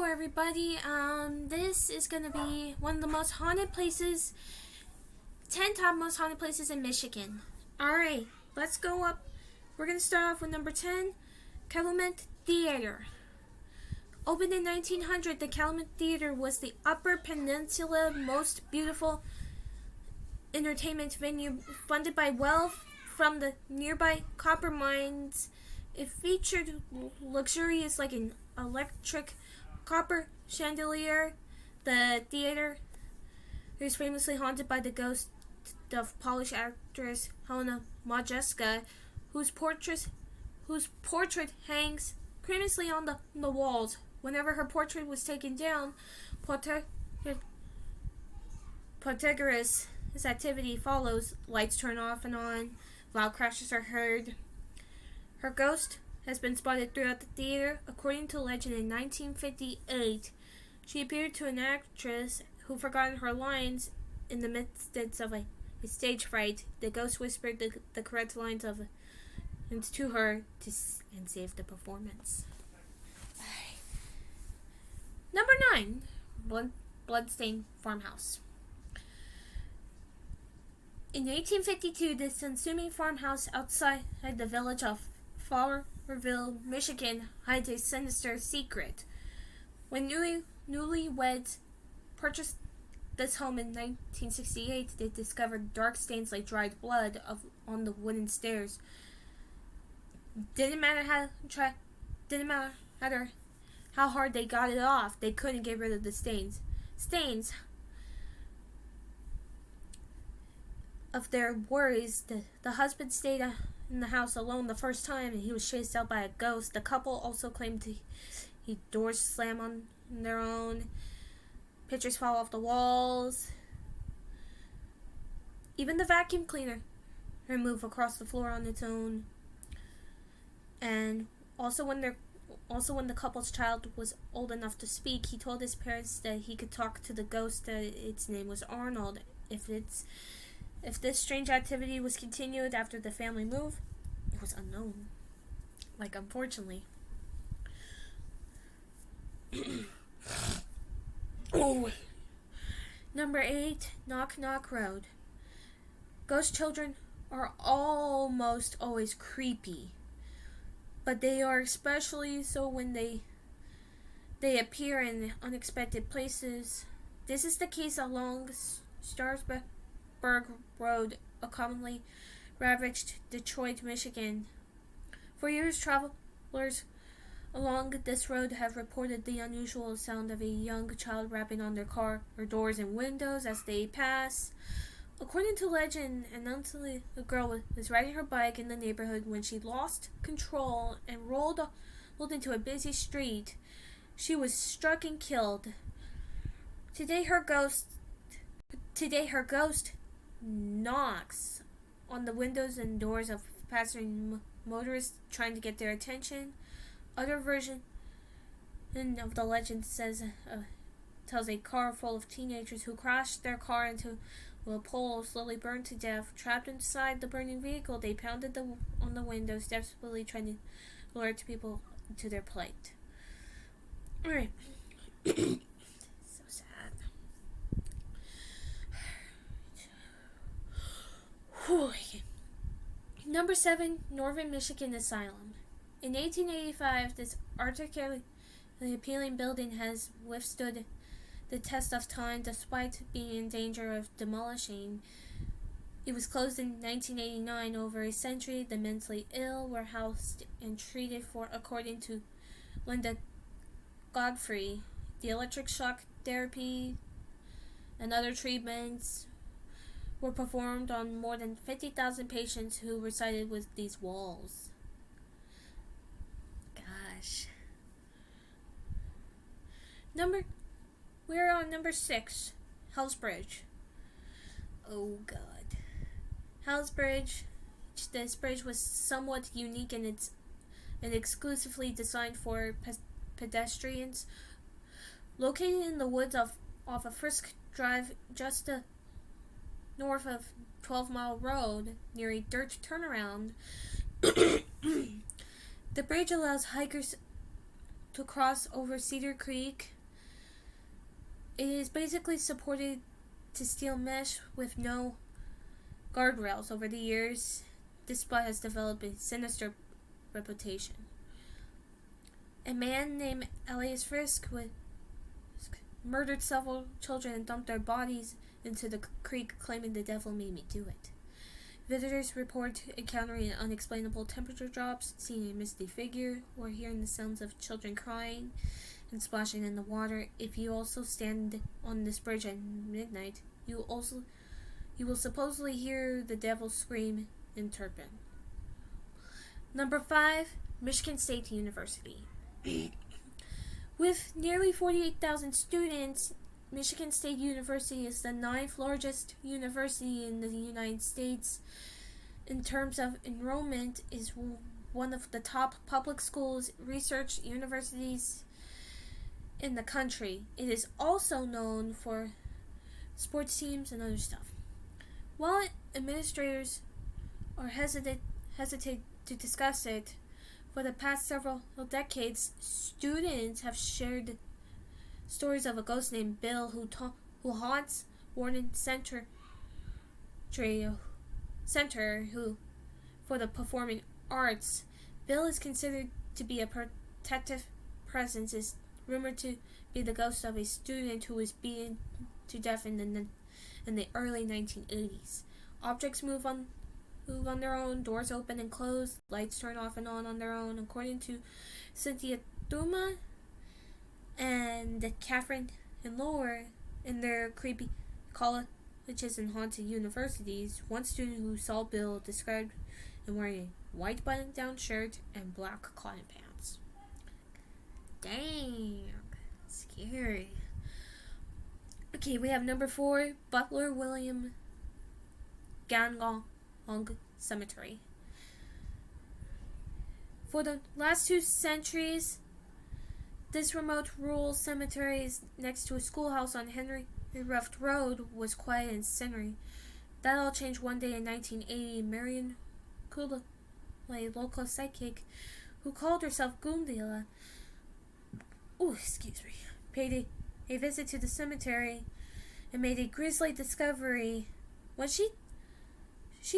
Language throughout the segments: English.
everybody. This is gonna be one of the most haunted places, 10 top most haunted places in Michigan. Alright, let's go up. We're gonna start off with number 10, Calumet Theater. Opened in 1900, the Calumet Theater was the Upper Peninsula most beautiful entertainment venue funded by wealth from the nearby copper mines. It featured luxurious like an electric copper chandelier. The theater is famously haunted by the ghost of Polish actress Helena Modjeska, whose portrait hangs cremously on the walls. Whenever her portrait was taken down, Protagoras' activity follows. Lights turn off and on. Loud crashes are heard. Her ghost has been spotted throughout the theater. According to legend, in 1958, she appeared to an actress who forgot her lines in the midst of a stage fright. The ghost whispered the correct lines to her and saved the performance. Number 9, bloodstained farmhouse. In 1852, this unassuming farmhouse outside the village of Flowerville, Michigan, hides a sinister secret. When newlyweds purchased this home in 1968, they discovered dark stains like dried blood on the wooden stairs. Didn't matter how hard they got it off, they couldn't get rid of the stains. Of their worries, the husband stayed in the house alone the first time, and he was chased out by a ghost. The couple also claimed doors slam on their own, pictures fall off the walls, even the vacuum cleaner move across the floor on its own. And also when the couple's child was old enough to speak, he told his parents that he could talk to the ghost, that its name was Arnold. If this strange activity was continued after the family moved, it was unknown. Like, unfortunately. Number 8, Knock Knock Road. Ghost children are almost always creepy, but they are especially so when they appear in unexpected places. This is the case along Starsburg Road, a commonly ravaged Detroit, Michigan. For years, travelers along this road have reported the unusual sound of a young child rapping on their car or doors and windows as they pass. According to legend, announces a girl was riding her bike in the neighborhood when she lost control and rolled into a busy street. She was struck and killed. Today her ghost knocks on the windows and doors of passing motorists, trying to get their attention. Other version of the legend tells a car full of teenagers who crashed their car into a pole, slowly burned to death. Trapped inside the burning vehicle, they pounded on the windows, desperately trying to alert people to their plight. Alright. So sad. Number 7, Northern Michigan Asylum. In 1885, this artistically appealing building has withstood the test of time despite being in danger of demolishing. It was closed in 1989. Over a century, the mentally ill were housed and treated for, according to Linda Godfrey, the electric shock therapy and other treatments were performed on more than 50,000 patients who resided with these walls. Gosh. We're on number 6, Hell's Bridge. Oh God. Hell's Bridge. This bridge was somewhat unique and exclusively designed for pedestrians. Located in the woods off of Frisk Drive, just north of 12 Mile Road, near a dirt turnaround, the bridge allows hikers to cross over Cedar Creek, It is basically supported to steel mesh with no guardrails. Over the years, this spot has developed a sinister reputation. A man named Elias Frisk murdered several children and dumped their bodies into the creek, claiming the devil made me do it. Visitors report encountering unexplainable temperature drops, seeing a misty figure, or hearing the sounds of children crying and splashing in the water. If you also stand on this bridge at midnight, you will supposedly hear the devil scream in Turpin. Number 5, Michigan State University. With nearly 48,000 students, Michigan State University is the 9th largest university in the United States. In terms of enrollment, is one of the top public schools, research universities in the country. It is also known for sports teams and other stuff. While administrators are hesitate to discuss it, for the past several decades, students have shared stories of a ghost named Bill who haunts Warden Center who for the performing arts. Bill is considered to be a protective presence. Is rumored to be the ghost of a student who was beaten to death in the early 1980s. Objects move on their own, doors open and close, lights turn off and on their own. According to Cynthia Thuma and Catherine and Laura in their creepy colleges and haunted universities, one student who saw Bill described him wearing a white button-down shirt and black cotton pants. Dang, scary. Okay, we have number 4, Butler William Gangong Cemetery. For the last 2 centuries, this remote rural cemetery is next to a schoolhouse on Henry Ruff Road was quiet and scenery. That all changed one day in 1980. Marion Kula, a local psychic who called herself Gundila, paid a visit to the cemetery and made a grisly discovery. When she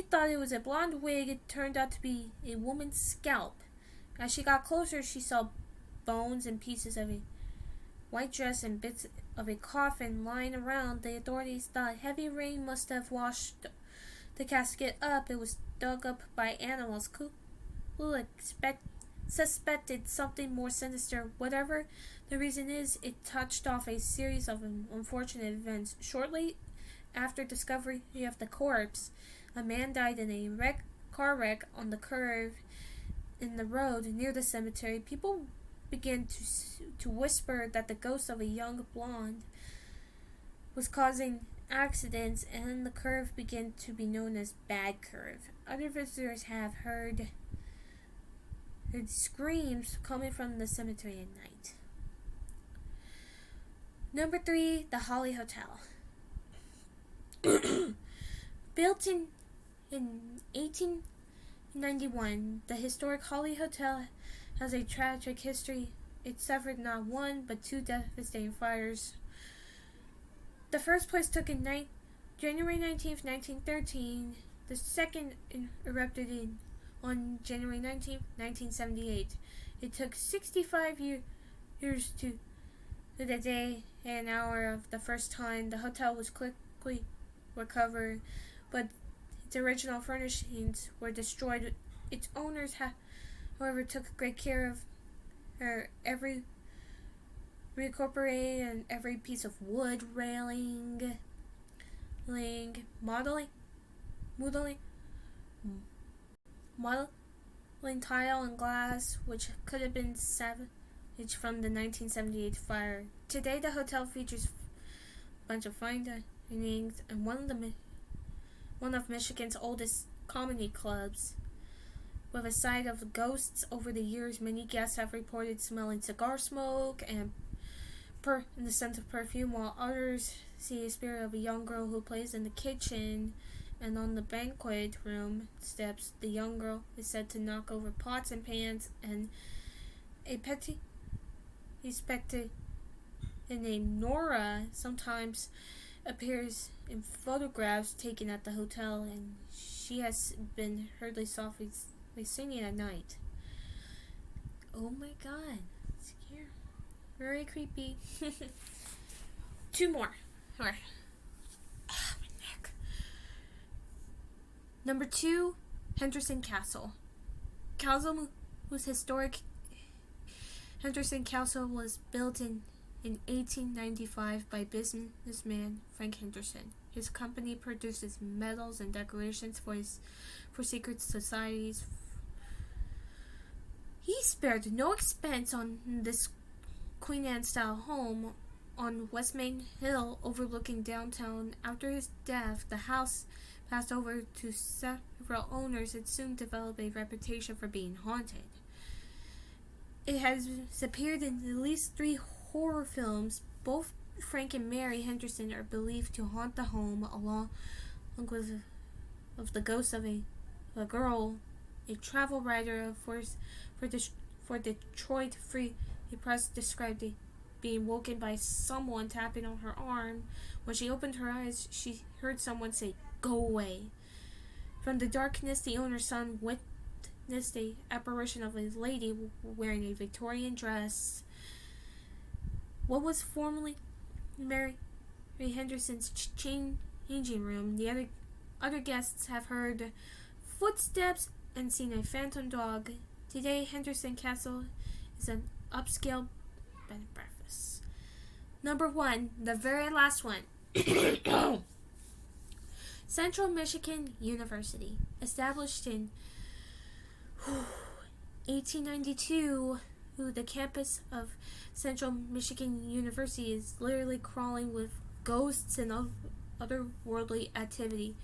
thought it was a blonde wig, it turned out to be a woman's scalp. As she got closer, she saw bones and pieces of a white dress and bits of a coffin lying around. The authorities thought heavy rain must have washed the casket up. It was dug up by animals. Kula suspected something more sinister. Whatever the reason is, it touched off a series of unfortunate events. Shortly after discovery of the corpse, a man died in a car wreck on the curve in the road near the cemetery. People began to whisper that the ghost of a young blonde was causing accidents, and the curve began to be known as Bad Curve. Other visitors have heard screams coming from the cemetery at night. Number 3, the Holly Hotel. Built in 1891, the historic Holly Hotel has a tragic history. It suffered not one, but 2 devastating fires. The first place took in January 19th, 1913. The second erupted on January 19th, 1978. It took 65 years to the day and hour of the first time. The hotel was quickly recovered, but its original furnishings were destroyed. Its owners, however, took great care of her. Every reincorporated and every piece of wood, railing, modeling, tile, and glass, which could have been salvaged from the 1978 fire. Today, the hotel features a bunch of fine dinings and one of Michigan's oldest comedy clubs. With a side of ghosts, over the years, many guests have reported smelling cigar smoke and the scent of perfume, while others see a spirit of a young girl who plays in the kitchen. And on the banquet room steps, the young girl is said to knock over pots and pans, and a named Nora sometimes appears in photographs taken at the hotel, and she has been heard softly singing at night. Oh my god. Scary. Very creepy. Two more. Alright. My neck. Number 2, Henderson Castle. Castle was historic. Henderson Castle was built in 1895 by businessman Frank Henderson. His company produces medals and decorations for secret societies. He spared no expense on this Queen Anne-style home on West Main Hill overlooking downtown. After his death, the house passed over to several owners and soon developed a reputation for being haunted. It has appeared in at least 3 horror films. Both Frank and Mary Henderson are believed to haunt the home along with the ghost of a girl, a travel writer for Detroit Free Press described being woken by someone tapping on her arm. When she opened her eyes, she heard someone say, "Go away." From the darkness, the owner's son witnessed the apparition of a lady wearing a Victorian dress. What was formerly Mary Henderson's changing room, the other guests have heard footsteps and seen a phantom dog. Today, Henderson Castle is an upscale bed and breakfast. Number 1, the very last one. Central Michigan University. Established in 1892, the campus of Central Michigan University is literally crawling with ghosts and otherworldly activity.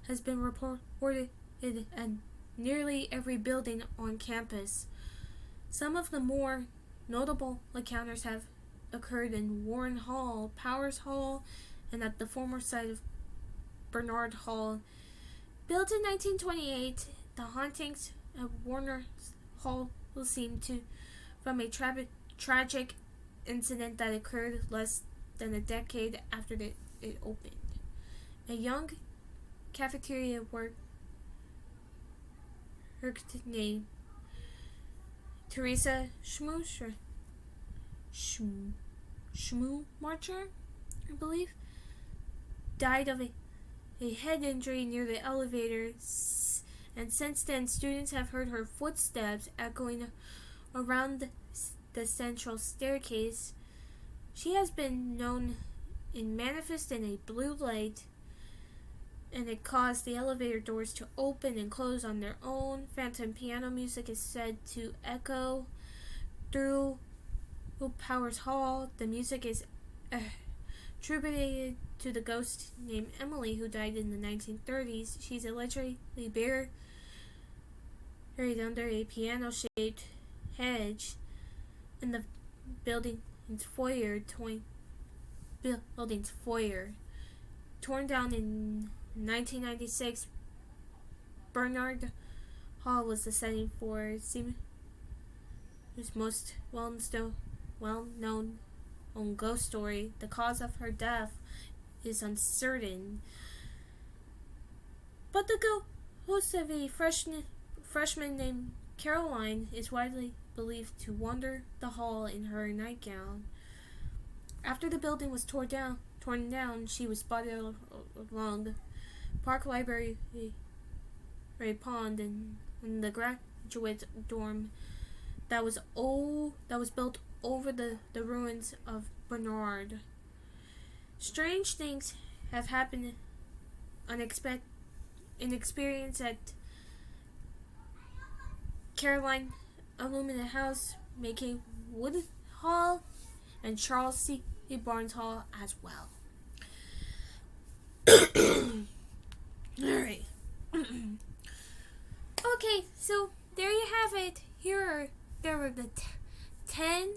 Has been reported at nearly every building on campus. Some of the more notable encounters have occurred in Warren Hall, Powers Hall, and at the former site of Bernard Hall. Built in 1928, the hauntings at Warner Hall seem from a tragic incident that occurred less than a decade after it opened. A young cafeteria worker named Teresa Schmumarcher, I believe, died of a head injury near the elevator, and since then students have heard her footsteps echoing around the central staircase. She has been known in manifest in a blue light, and it caused the elevator doors to open and close on their own. Phantom piano music is said to echo through Powers Hall. The music is attributed to the ghost named Emily, who died in the 1930s. She's allegedly buried under a piano-shaped hedge in the building's foyer. Torn down in 1996, Bernard Hall was the setting for his most well-known ghost story. The cause of her death is uncertain, but the ghost of a freshman named Caroline is widely believed to wander the hall in her nightgown. After the building was torn down, she was spotted along the Park Library pond and in the graduate dorm that was built over the ruins of Bernard. Strange things have happened in experience at Caroline Illuminate House, making Wood Hall, and Charles C. Barnes Hall as well. Alright. Okay, so there you have it. There were the 10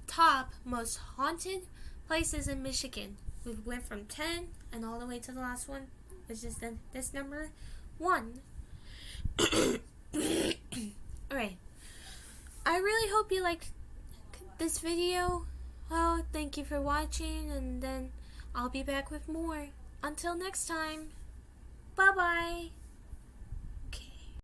top most haunted places in Michigan. We went from 10 and all the way to the last one, which is this number 1. Alright. I really hope you liked this video. Well, thank you for watching, and then I'll be back with more. Until next time, bye bye.